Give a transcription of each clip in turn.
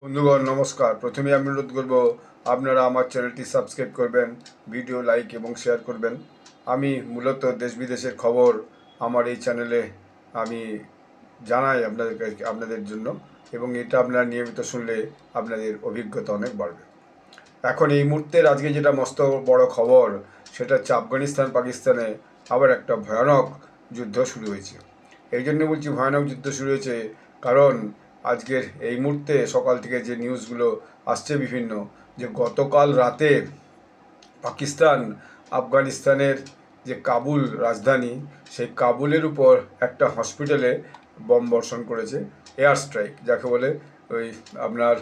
বন্ধুগণ নমস্কার। প্রথমে আমি অনুরোধ করব আপনারা আমার চ্যানেলটি সাবস্ক্রাইব করবেন, ভিডিও লাইক এবং শেয়ার করবেন। আমি মূলত দেশ বিদেশের খবর আমার এই চ্যানেলে আমি জানাই আপনাদের জন্য, এবং এটা আপনারা নিয়মিত শুনলে আপনাদের অভিজ্ঞতা অনেক বাড়বে। এখন এই মুহূর্তের আজকে যেটা মস্ত বড় খবর, সেটা হচ্ছে আফগানিস্তান পাকিস্তানে আবার একটা ভয়ানক যুদ্ধ শুরু হয়েছে। এই জন্য বলছি ভয়ানক যুদ্ধ শুরু হয়েছে, কারণ আজকের এই মুহূর্তে সকাল থেকে যে নিউজগুলো আসছে বিভিন্ন, যে গতকাল রাতে পাকিস্তান আফগানিস্তানের যে কাবুল রাজধানী, সেই কাবুলের উপর একটা হসপিটালে বম বর্ষণ করেছে, এয়ার স্ট্রাইক যাকে বলে। ওই আপনার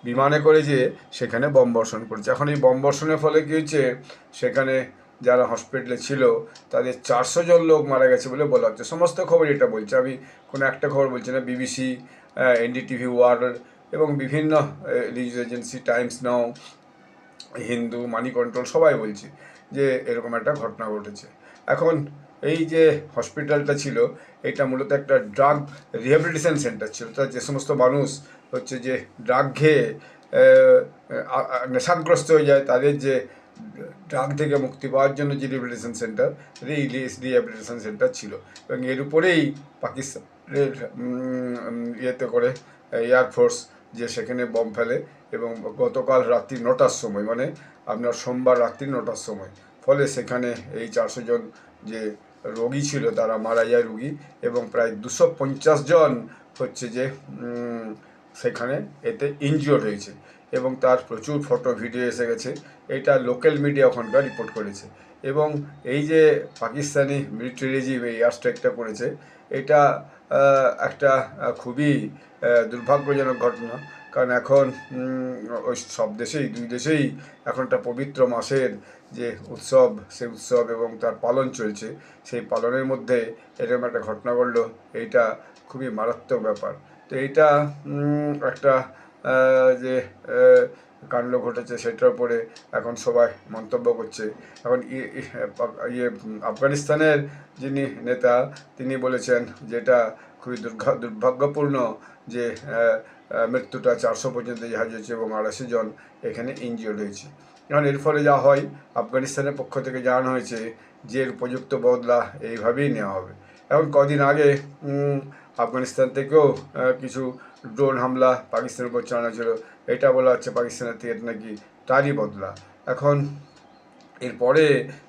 বিমানে করে যে সেখানে বম বর্ষণ করেছে। এখন এই বম বর্ষণের ফলে কী হচ্ছে, সেখানে যারা হসপিটালে ছিল তাদের 400 জন লোক মারা গেছে বলে বলা হচ্ছে। সমস্ত খবর এটা বলছে, আমি কোনো একটা খবর বলছি না। বিবিসি, এনডিটিভি ওয়ার্ল্ড এবং বিভিন্ন news agency, Times Now, Hindu, Money Control সবাই বলছে যে এরকম একটা ঘটনা ঘটেছে। এখন এই যে হসপিটালটা ছিল, এটা মূলত একটা ড্রাগ রিহ্যাবিলিটেশন সেন্টার ছিল। তা যে সমস্ত মানুষ হচ্ছে যে ড্রাগ খেয়ে নেশাগ্রস্ত হয়ে যায়, তাদের যে ড্রাগ থেকে মুক্তি পাওয়ার জন্য যে রিহ্যাবিলিটেশন সেন্টার, রিহ্যাবিলিটেশন সেন্টার ছিল। এবং এর উপরেই পাকিস্তানের ইয়েতে করে এয়ারফোর্স যে সেখানে বম ফেলে, এবং গতকাল রাত্রি 9টার সময়, মানে আপনার সোমবার রাত্রি 9টার সময়, ফলে সেখানে এই 400 জন যে রোগী ছিল তারা মারা যায়, রোগী, এবং প্রায় 250 জন হচ্ছে যে সেখানে এতে ইনজিওর্ড হয়েছে, এবং তার প্রচুর ফটো ভিডিও এসে গেছে। এটা লোকাল মিডিয়া ওখানকার রিপোর্ট করেছে। এবং এই যে পাকিস্তানি মিলিটারি রেজিম এই এয়ার স্ট্রাইকটা করেছে, এটা একটা খুবই দুর্ভাগ্যজনক ঘটনা। কারণ এখন ওই সব দেশেই, দুই দেশেই এখন একটা পবিত্র মাসের যে উৎসব, সেই উৎসব এবং তার পালন চলছে। সেই পালনের মধ্যে এরকম একটা ঘটনা ঘটলো, এইটা খুবই মারাত্মক ব্যাপার। তো এইটা একটা যে কাণ্ড ঘটেছে, সেটার উপরে এখন সবাই মন্তব্য করছে। এখন ইয়ে আফগানিস্তানের যিনি নেতা, তিনি বলেছেন যেটা খুবই দুর্ভাগ্যপূর্ণ যে মৃত্যুটা 400 পর্যন্ত জাহাজ হয়েছে এবং 250 জন এখানে ইনজিওর্ড হয়েছে। এখন এর ফলে যা হয়, আফগানিস্তানের পক্ষ থেকে জানানো হয়েছে যে এর উপযুক্ত বদলা এইভাবেই নেওয়া হবে। এখন কদিন আগে আফগানিস্তান থেকেও কিছু ড্রোন হামলা পাকিস্তানের উপর চালানো ছিল। এটা বলা হচ্ছে পাকিস্তানের থেকে নাকি তারই বদলা। এখন এরপরে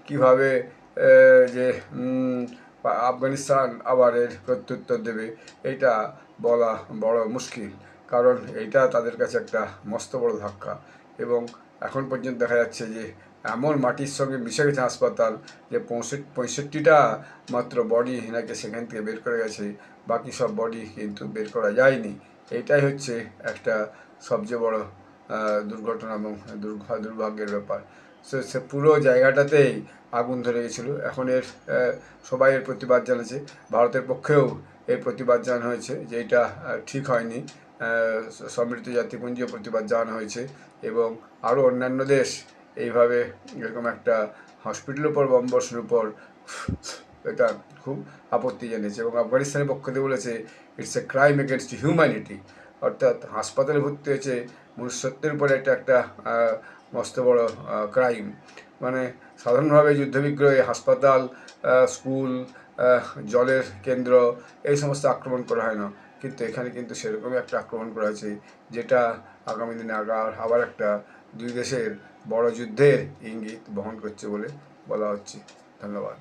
কীভাবে যে আফগানিস্তান আবার এর প্রত্যুত্তর দেবে, এটা বলা বড় মুশকিল। কারণ এইটা তাদের কাছে একটা মস্ত বড় ধাক্কা। এবং এখন পর্যন্ত দেখা যাচ্ছে যে এমন মাটির সঙ্গে মিশে গেছে হাসপাতাল, যে 65টা মাত্র বডি নাকি সেখান থেকে বের করে গেছে, বাকি সব বডি কিন্তু বের করা যায়নি। এইটাই হচ্ছে একটা সবচেয়ে বড় দুর্ঘটনা এবং দুর্ভাগ্যের ব্যাপার। সে পুরো জায়গাটাতেই আগুন ধরে গেছিলো। এখন এর সবাই এর প্রতিবাদ জানাচ্ছে। ভারতের পক্ষেও এর প্রতিবাদ জানানো হয়েছে যে এটা ঠিক হয়নি। সম্মিলিত জাতিপুঞ্জেও প্রতিবাদ জানানো হয়েছে, এবং আরও অন্যান্য দেশ এইভাবে এরকম একটা হসপিটালের উপর বম বর্ষণের উপর এটা খুব আপত্তি জানিয়েছে। এবং আফগানিস্তানের পক্ষ থেকে বলেছে it's a crime against humanity, অর্থাৎ হাসপাতালে ভর্তি হয়েছে মনুষ্যত্বের উপরে একটা মস্ত বড় ক্রাইম। মানে সাধারণভাবে যুদ্ধবিগ্রহে হাসপাতাল, স্কুল, জলের কেন্দ্র, এই সমস্ত আক্রমণ করা হয় না, কিন্তু এখানে কিন্তু সেরকমই একটা আক্রমণ করা হয়েছে, যেটা আগামী দিনে আবার একটা দুই দেশের বড় যুদ্ধের ইঙ্গিত বহন করছে বলে বলা হচ্ছে। ধন্যবাদ।